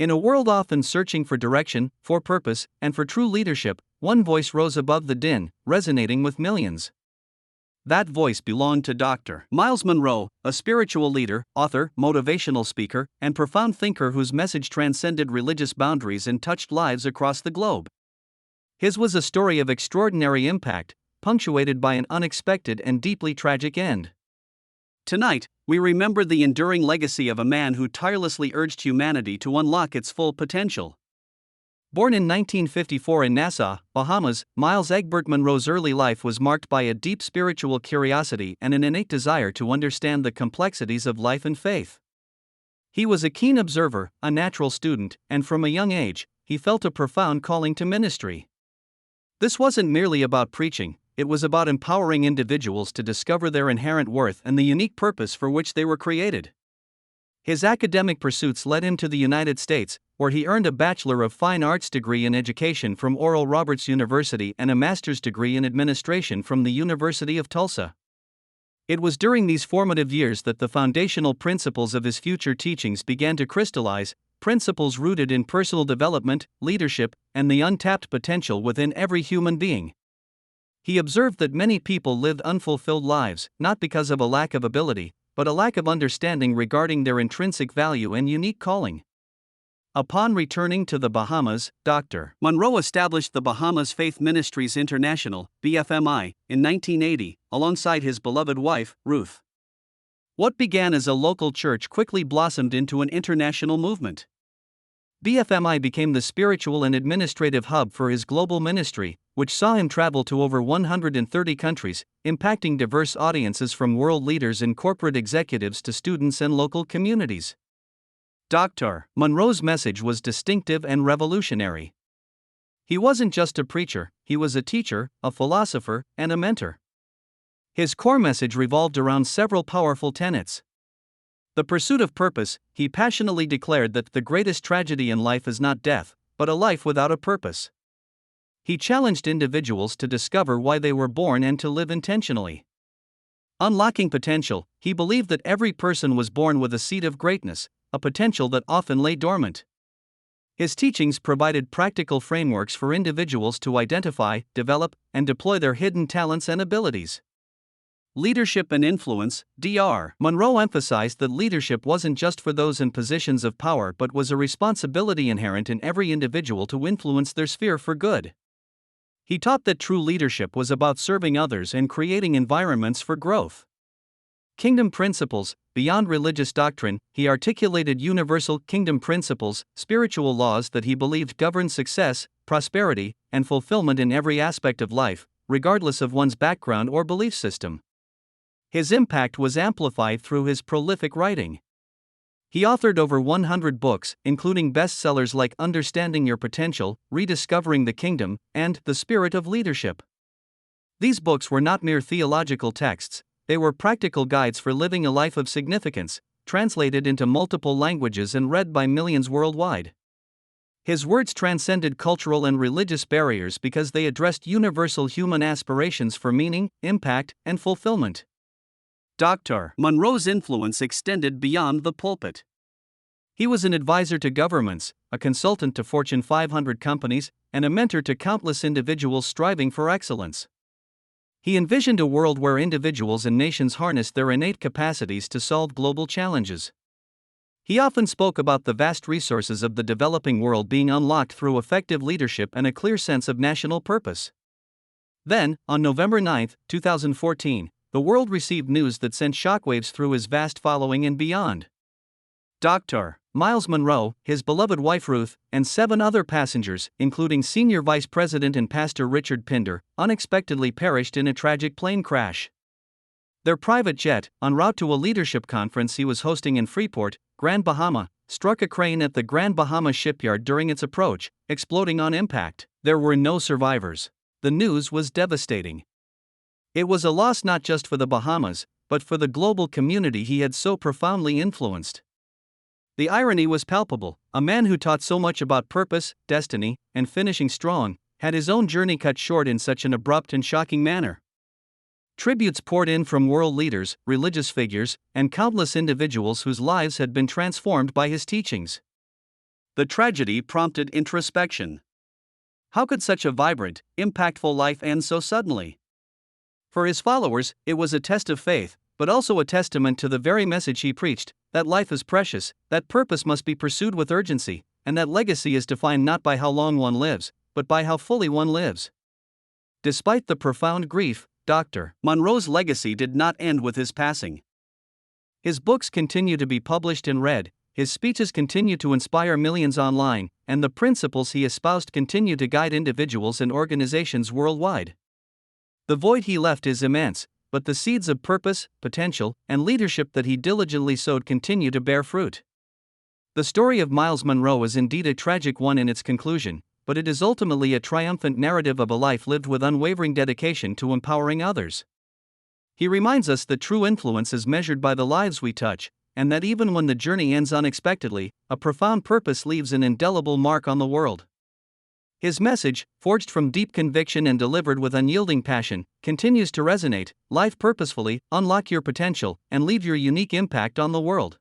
In a world often searching for direction, for purpose, and for true leadership, one voice rose above the din, resonating with millions. That voice belonged to Dr. Myles Munroe, a spiritual leader, author, motivational speaker, and profound thinker whose message transcended religious boundaries and touched lives across the globe. His was a story of extraordinary impact, punctuated by an unexpected and deeply tragic end. Tonight, we remember the enduring legacy of a man who tirelessly urged humanity to unlock its full potential. Born in 1954 in Nassau, Bahamas, Myles Munroe's early life was marked by a deep spiritual curiosity and an innate desire to understand the complexities of life and faith. He was a keen observer, a natural student, and from a young age, he felt a profound calling to ministry. This wasn't merely about preaching, it was about empowering individuals to discover their inherent worth and the unique purpose for which they were created. His academic pursuits led him to the United States, where he earned a Bachelor of Fine Arts degree in education from Oral Roberts University and a master's degree in administration from the University of Tulsa. It was during these formative years that the foundational principles of his future teachings began to crystallize, principles rooted in personal development, leadership, and the untapped potential within every human being. He observed that many people lived unfulfilled lives, not because of a lack of ability, but a lack of understanding regarding their intrinsic value and unique calling. Upon returning to the Bahamas, Dr. Munroe established the Bahamas Faith Ministries International, BFMI, in 1980, alongside his beloved wife, Ruth. What began as a local church quickly blossomed into an international movement. BFMI became the spiritual and administrative hub for his global ministry, which saw him travel to over 130 countries, impacting diverse audiences from world leaders and corporate executives to students and local communities. Dr. Munroe's message was distinctive and revolutionary. He wasn't just a preacher, he was a teacher, a philosopher, and a mentor. His core message revolved around several powerful tenets. The pursuit of purpose, he passionately declared that the greatest tragedy in life is not death, but a life without a purpose. He challenged individuals to discover why they were born and to live intentionally. Unlocking potential, he believed that every person was born with a seed of greatness, a potential that often lay dormant. His teachings provided practical frameworks for individuals to identify, develop, and deploy their hidden talents and abilities. Leadership and influence, Dr. Munroe emphasized that leadership wasn't just for those in positions of power but was a responsibility inherent in every individual to influence their sphere for good. He taught that true leadership was about serving others and creating environments for growth. Kingdom principles, beyond religious doctrine, he articulated universal kingdom principles, spiritual laws that he believed governed success, prosperity, and fulfillment in every aspect of life, regardless of one's background or belief system. His impact was amplified through his prolific writing. He authored over 100 books, including bestsellers like Understanding Your Potential, Rediscovering the Kingdom, and The Spirit of Leadership. These books were not mere theological texts, they were practical guides for living a life of significance, translated into multiple languages and read by millions worldwide. His words transcended cultural and religious barriers because they addressed universal human aspirations for meaning, impact, and fulfillment. Dr. Munroe's influence extended beyond the pulpit. He was an advisor to governments, a consultant to Fortune 500 companies, and a mentor to countless individuals striving for excellence. He envisioned a world where individuals and nations harnessed their innate capacities to solve global challenges. He often spoke about the vast resources of the developing world being unlocked through effective leadership and a clear sense of national purpose. Then, on November 9, 2014, the world received news that sent shockwaves through his vast following and beyond. Dr. Myles Munroe, his beloved wife Ruth, and 7 other passengers, including Senior Vice President and Pastor Richard Pinder, unexpectedly perished in a tragic plane crash. Their private jet, en route to a leadership conference he was hosting in Freeport, Grand Bahama, struck a crane at the Grand Bahama shipyard during its approach, exploding on impact. There were no survivors. The news was devastating. It was a loss not just for the Bahamas, but for the global community he had so profoundly influenced. The irony was palpable. A man who taught so much about purpose, destiny, and finishing strong, had his own journey cut short in such an abrupt and shocking manner. Tributes poured in from world leaders, religious figures, and countless individuals whose lives had been transformed by his teachings. The tragedy prompted introspection. How could such a vibrant, impactful life end so suddenly? For his followers, it was a test of faith, but also a testament to the very message he preached, that life is precious, that purpose must be pursued with urgency, and that legacy is defined not by how long one lives, but by how fully one lives. Despite the profound grief, Dr. Munroe's legacy did not end with his passing. His books continue to be published and read, his speeches continue to inspire millions online, and the principles he espoused continue to guide individuals and organizations worldwide. The void he left is immense, but the seeds of purpose, potential, and leadership that he diligently sowed continue to bear fruit. The story of Myles Munroe is indeed a tragic one in its conclusion, but it is ultimately a triumphant narrative of a life lived with unwavering dedication to empowering others. He reminds us that true influence is measured by the lives we touch, and that even when the journey ends unexpectedly, a profound purpose leaves an indelible mark on the world. His message, forged from deep conviction and delivered with unyielding passion, continues to resonate: live purposefully, unlock your potential, and leave your unique impact on the world.